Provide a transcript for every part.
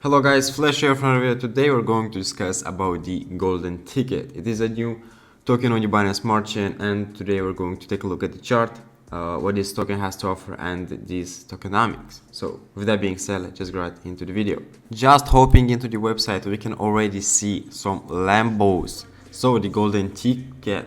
Hello guys, Flash here from Redistribution. Today we're going to discuss about the golden ticket. It is a new token on the Binance Smart Chain, and today we're going to take a look at the chart, what this token has to offer and these tokenomics. So with that being said, let's just go right into the video. Just hopping into the website, we can already see some Lambos. So the golden ticket.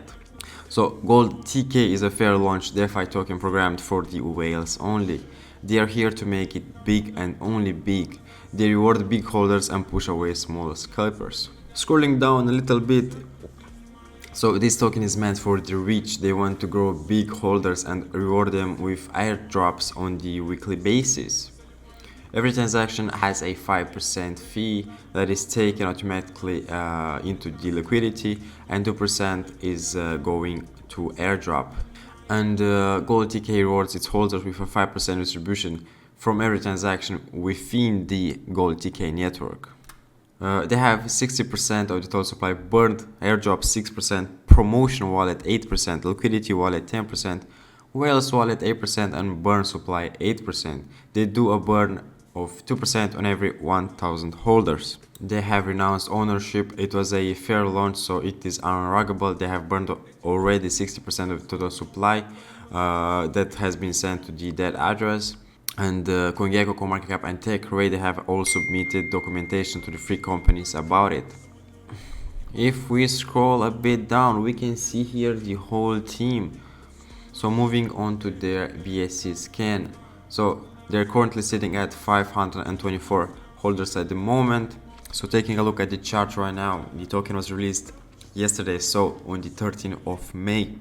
So GOLDTK is a fair launch DeFi token programmed for the whales only. They are here to make it big and only big. They reward big holders and push away small scalpers. Scrolling down a little bit, so this token is meant for the rich. They want to grow big holders and reward them with airdrops on the weekly basis. Every transaction has a 5% fee that is taken automatically into the liquidity, and 2% is going to airdrop. And GOLDTK rewards its holders with a 5% distribution from every transaction within the GOLDTK network. They have 60% of the total supply burned, airdrop 6%, promotion wallet 8%, liquidity wallet 10%, whales wallet 8%, and burn supply 8%. They do a burn of 2% on every 1,000 holders. They have renounced ownership. It was a fair launch, so it is unruggable. They have burned already 60% of the total supply that has been sent to the dead address. And CoinGecko, CoinMarketCap, and TechRate have all submitted documentation to the three companies about it. If we scroll a bit down, we can see here the whole team. So moving on to their BSC scan. So they're currently sitting at 524 holders at the moment. So taking a look at the chart right now, the token was released yesterday, so on the 13th of May.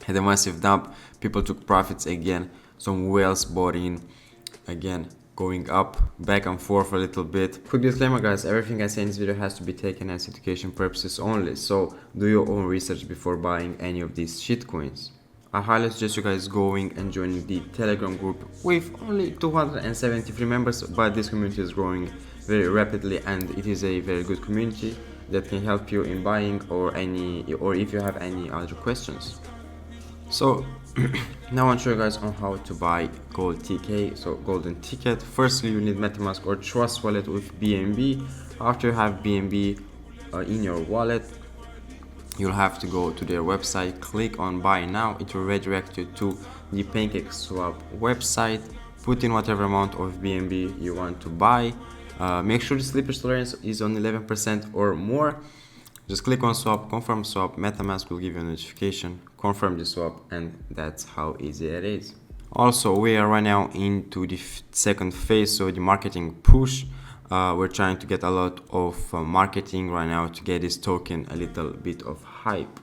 Had a massive dump, people took profits again, some whales bought in, again going up, back and forth a little bit. Quick disclaimer guys, everything I say in this video has to be taken as education purposes only, so do your own research before buying any of these shitcoins. I highly suggest you guys going and joining the Telegram group with only 273 members, but this community is growing very rapidly and it is a very good community that can help you in buying or if you have any other questions. So now I want to show you guys on how to buy GOLDTK, so golden ticket. Firstly, you need MetaMask or Trust wallet with BNB. After you have BNB in your wallet, you'll have to go to their website, click on buy now. It will redirect you to the Pancake swap website. Put in whatever amount of BNB you want to buy. Make sure the slippage tolerance is on 11% or more. Just click on swap, confirm swap, MetaMask will give you a notification, confirm the swap, and that's how easy it is. Also, we are right now into the second phase, so the marketing push. We're trying to get a lot of marketing right now to get this token a little bit of hype.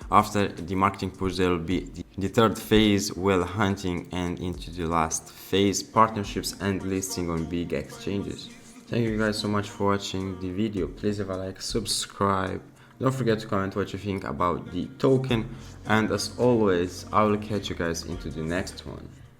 After the marketing push, there will be the third phase, whale hunting, and into the last phase, partnerships and listing on big exchanges. Thank you guys so much for watching the video. Please leave a like, subscribe. Don't forget to comment what you think about the token. And as always, I will catch you guys into the next one.